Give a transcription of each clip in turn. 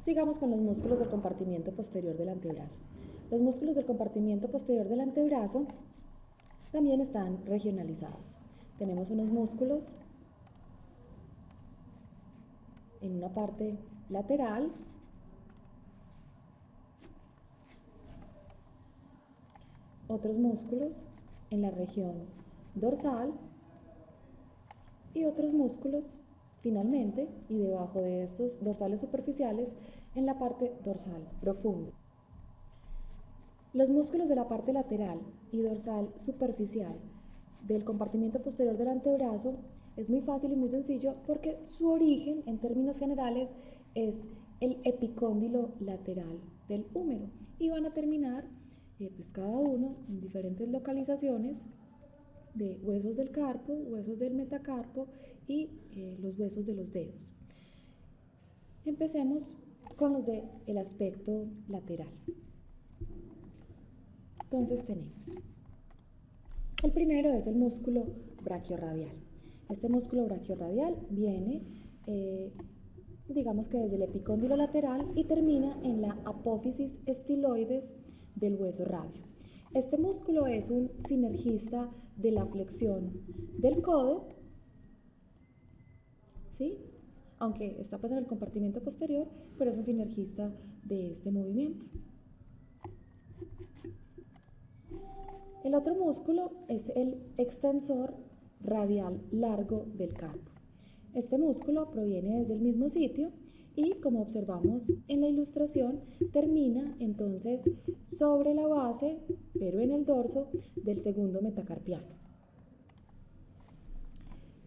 Sigamos con los músculos del compartimiento posterior del antebrazo. Los músculos del compartimiento posterior del antebrazo también están regionalizados. Tenemos unos músculos en una parte lateral, otros músculos en la región dorsal y otros músculos finalmente y debajo de estos dorsales superficiales en la parte dorsal profunda. Los músculos de la parte lateral y dorsal superficial del compartimiento posterior del antebrazo es muy fácil y muy sencillo porque su origen en términos generales es el epicóndilo lateral del húmero y van a terminar pues cada uno en diferentes localizaciones de huesos del carpo, huesos del metacarpo y los huesos de los dedos. Empecemos con los del aspecto lateral. Entonces tenemos, el primero es el músculo braquiorradial. Este músculo braquiorradial viene, digamos que desde el epicóndilo lateral y termina en la apófisis estiloides del hueso radio. Este músculo es un sinergista de la flexión del codo, ¿sí? Aunque está pues en el compartimiento posterior, pero es un sinergista de este movimiento. El otro músculo es el extensor radial largo del carpo. Este músculo proviene desde el mismo sitio y, como observamos en la ilustración, termina entonces sobre la base, pero en el dorso del segundo metacarpiano.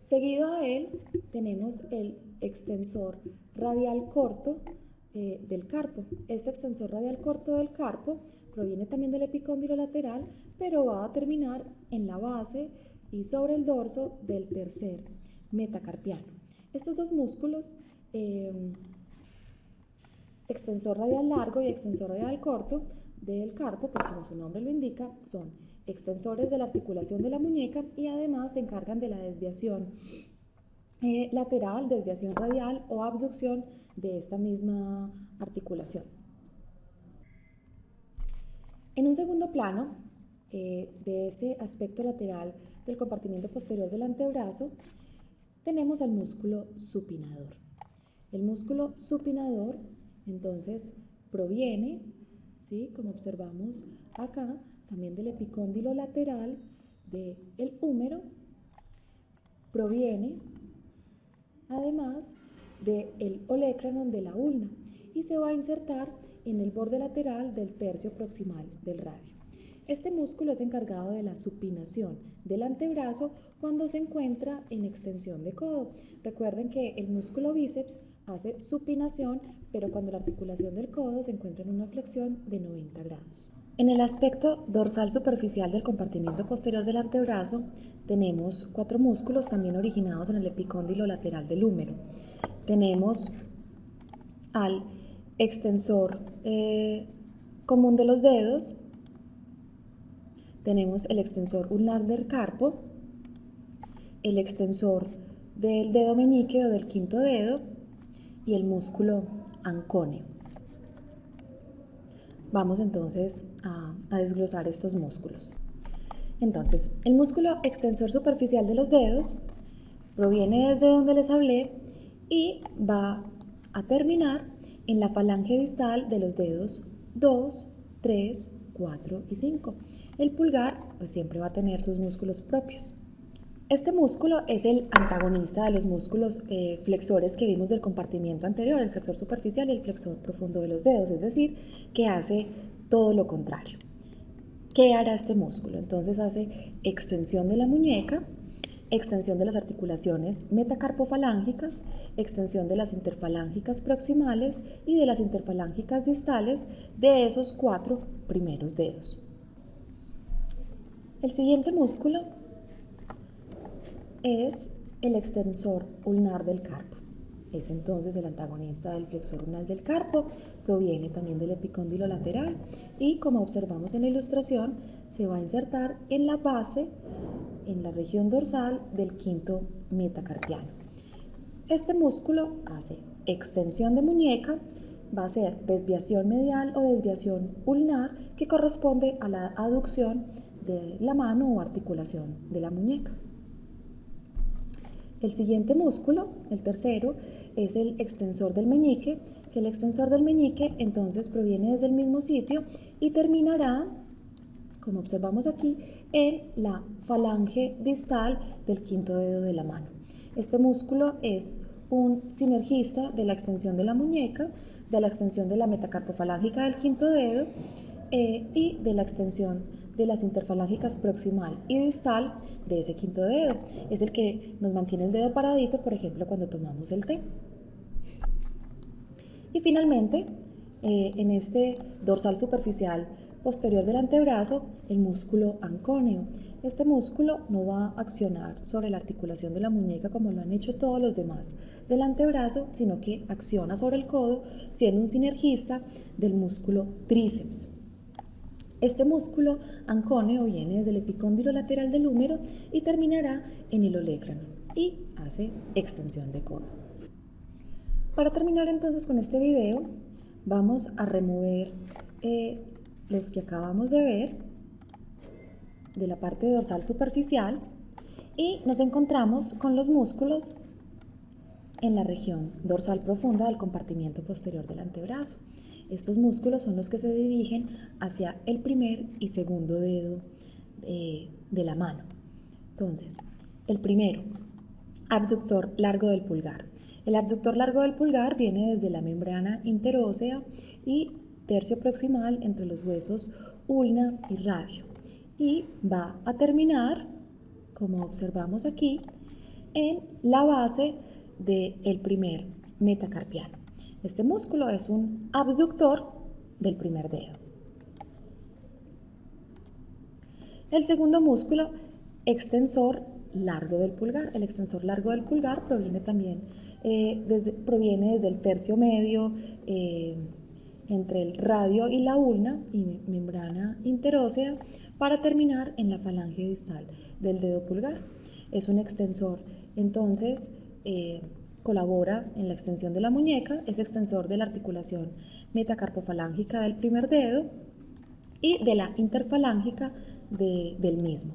Seguido a él tenemos el extensor radial corto del carpo. Este extensor radial corto del carpo proviene también del epicóndilo lateral, pero va a terminar en la base y sobre el dorso del tercer metacarpiano. Estos dos músculos, extensor radial largo y extensor radial corto del carpo, pues como su nombre lo indica, son extensores de la articulación de la muñeca y además se encargan de la desviación lateral, desviación radial o abducción de esta misma articulación. En un segundo plano de este aspecto lateral del compartimiento posterior del antebrazo, tenemos al músculo supinador. El músculo supinador, entonces, proviene, ¿sí?, como observamos acá, también del epicóndilo lateral del húmero, proviene además del olecranon de la ulna y se va a insertar en el borde lateral del tercio proximal del radio. Este músculo es encargado de la supinación del antebrazo cuando se encuentra en extensión de codo. Recuerden que el músculo bíceps hace supinación, pero cuando la articulación del codo se encuentra en una flexión de 90 grados. En el aspecto dorsal superficial del compartimiento posterior del antebrazo tenemos 4 músculos también originados en el epicóndilo lateral del húmero. Tenemos al extensor común de los dedos, tenemos el extensor ulnar del carpo, el extensor del dedo meñique o del quinto dedo y el músculo ancóneo. Vamos entonces a desglosar estos músculos. Entonces, el músculo extensor superficial de los dedos proviene desde donde les hablé y va a terminar en la falange distal de los dedos 2, 3, 4 y 5. El pulgar pues siempre va a tener sus músculos propios. Este músculo es el antagonista de los músculos flexores que vimos del compartimiento anterior, el flexor superficial y el flexor profundo de los dedos, es decir, que hace todo lo contrario. ¿Qué hará este músculo? Entonces hace extensión de la muñeca, extensión de las articulaciones metacarpofalángicas, extensión de las interfalángicas proximales y de las interfalángicas distales de esos 4 primeros dedos. El siguiente músculo es el extensor ulnar del carpo. Es entonces el antagonista del flexor ulnar del carpo, proviene también del epicóndilo lateral y, como observamos en la ilustración, se va a insertar en la base, en la región dorsal del quinto metacarpiano. Este músculo hace extensión de muñeca, va a ser desviación medial o desviación ulnar, que corresponde a la aducción de la mano o articulación de la muñeca. El siguiente músculo, el tercero, es el extensor del meñique, que el extensor del meñique entonces proviene desde el mismo sitio y terminará, como observamos aquí, en la falange distal del quinto dedo de la mano. Este músculo es un sinergista de la extensión de la muñeca, de la extensión de la metacarpofalángica del quinto dedo y de la extensión de las interfalángicas proximal y distal de ese quinto dedo. Es el que nos mantiene el dedo paradito, por ejemplo, cuando tomamos el té. Y finalmente, en este dorsal superficial posterior del antebrazo, el músculo ancóneo. Este músculo no va a accionar sobre la articulación de la muñeca como lo han hecho todos los demás del antebrazo, sino que acciona sobre el codo, siendo un sinergista del músculo tríceps. Este músculo ancóneo viene desde el epicóndilo lateral del húmero y terminará en el olecrano y hace extensión de codo. Para terminar entonces con este video, vamos a remover los que acabamos de ver de la parte dorsal superficial y nos encontramos con los músculos en la región dorsal profunda del compartimiento posterior del antebrazo. Estos músculos son los que se dirigen hacia el primer y segundo dedo de la mano. Entonces, el primero, abductor largo del pulgar. El abductor largo del pulgar viene desde la membrana interósea y tercio proximal entre los huesos ulna y radio y va a terminar, como observamos aquí, en la base del primer metacarpiano. Este músculo es un abductor del primer dedo. El segundo músculo, extensor largo del pulgar. El extensor largo del pulgar proviene también proviene desde el tercio medio entre el radio y la ulna y membrana interósea para terminar en la falange distal del dedo pulgar. Es un extensor, entonces colabora en la extensión de la muñeca, es extensor de la articulación metacarpofalángica del primer dedo y de la interfalángica del mismo.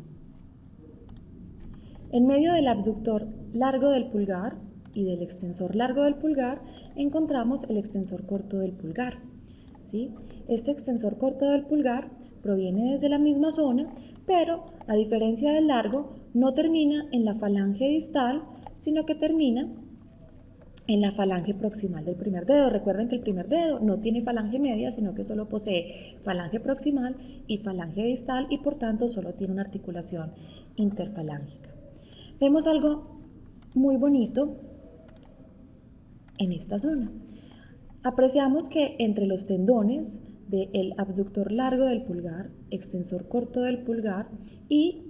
En medio del abductor largo del pulgar y del extensor largo del pulgar encontramos el extensor corto del pulgar. ¿Sí? Este extensor corto del pulgar proviene desde la misma zona, pero a diferencia del largo no termina en la falange distal, sino que termina en la falange proximal del primer dedo. Recuerden que el primer dedo no tiene falange media, sino que solo posee falange proximal y falange distal y por tanto solo tiene una articulación interfalángica. Vemos algo muy bonito en esta zona. Apreciamos que entre los tendones del abductor largo del pulgar, extensor corto del pulgar y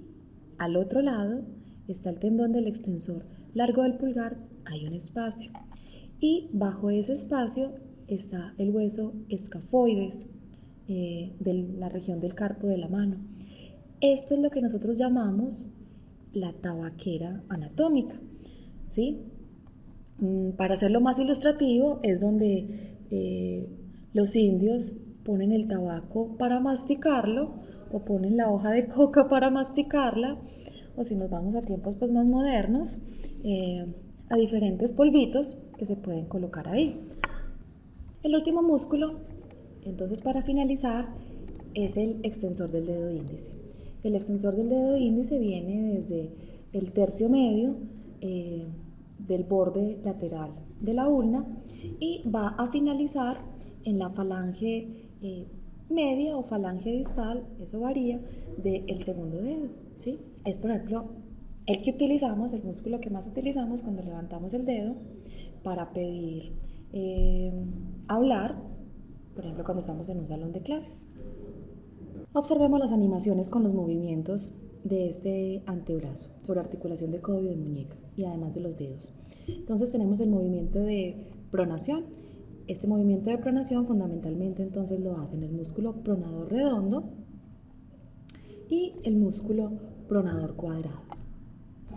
al otro lado está el tendón del extensor largo del pulgar, hay un espacio y bajo ese espacio está el hueso escafoides de la región del carpo de la mano. Esto es lo que nosotros llamamos la tabaquera anatómica, ¿sí? Para hacerlo más ilustrativo, es donde los indios ponen el tabaco para masticarlo o ponen la hoja de coca para masticarla, o si nos vamos a tiempos pues, más modernos, a diferentes polvitos que se pueden colocar ahí. El último músculo, entonces para finalizar, es el extensor del dedo índice. El extensor del dedo índice viene desde el tercio medio del borde lateral de la ulna y va a finalizar en la falange media o falange distal, eso varía, del segundo dedo, ¿sí? Es, por ejemplo, el que utilizamos, el músculo que más utilizamos cuando levantamos el dedo para pedir hablar, por ejemplo, cuando estamos en un salón de clases. Observemos las animaciones con los movimientos de este antebrazo sobre articulación de codo y de muñeca y además de los dedos. Entonces tenemos el movimiento de pronación. Este movimiento de pronación fundamentalmente entonces lo hacen el músculo pronador redondo y el músculo pronador cuadrado.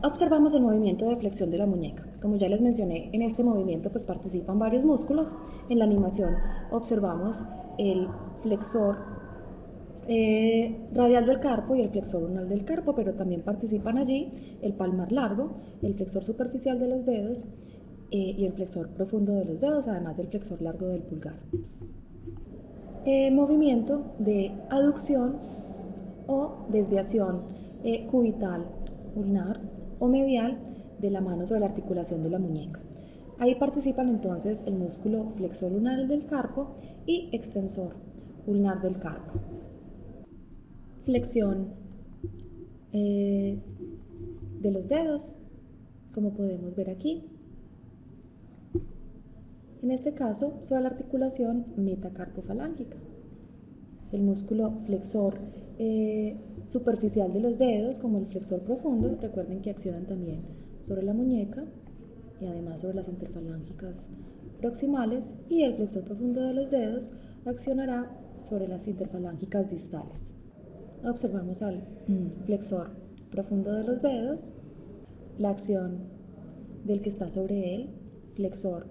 Observamos el movimiento de flexión de la muñeca. Como ya les mencioné, en este movimiento pues participan varios músculos. En la animación observamos el flexor radial del carpo y el flexor ulnar del carpo, pero también participan allí el palmar largo, el flexor superficial de los dedos y el flexor profundo de los dedos, además del flexor largo del pulgar. Movimiento de aducción o desviación cubital ulnar o medial de la mano sobre la articulación de la muñeca. Ahí participan entonces el músculo flexor ulnar del carpo y extensor ulnar del carpo. Flexión de los dedos, como podemos ver aquí. En este caso, sobre la articulación metacarpofalángica. El músculo flexor superficial de los dedos, como el flexor profundo, recuerden que accionan también sobre la muñeca y además sobre las interfalángicas proximales, y el flexor profundo de los dedos accionará sobre las interfalángicas distales. Observamos al flexor profundo de los dedos, la acción del que está sobre él, flexor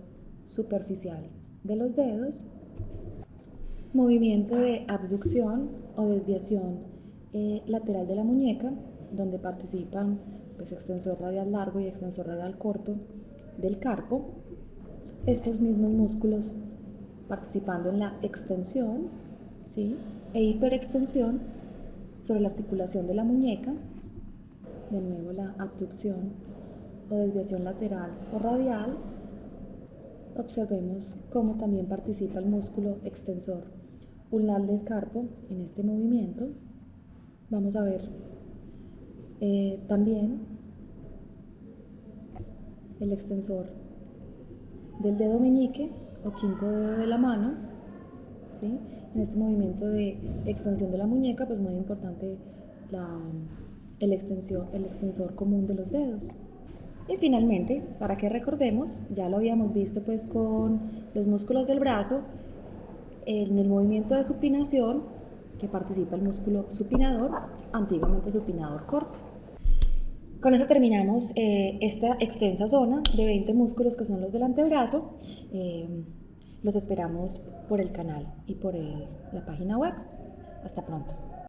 superficial de los dedos, movimiento de abducción o desviación lateral de la muñeca, donde participan pues, extensor radial largo y extensor radial corto del carpo. Estos mismos músculos participando en la extensión, ¿sí?, e hiperextensión sobre la articulación de la muñeca. De nuevo la abducción o desviación lateral o radial. Observemos cómo también participa el músculo extensor ulnar del carpo en este movimiento. Vamos a ver también el extensor del dedo meñique o quinto dedo de la mano, ¿sí? En este movimiento de extensión de la muñeca, pues muy importante el extensor común de los dedos. Y finalmente, para que recordemos, ya lo habíamos visto pues con los músculos del brazo, en el movimiento de supinación, que participa el músculo supinador, antiguamente supinador corto. Con eso terminamos esta extensa zona de 20 músculos que son los del antebrazo. Los esperamos por el canal y por la página web. Hasta pronto.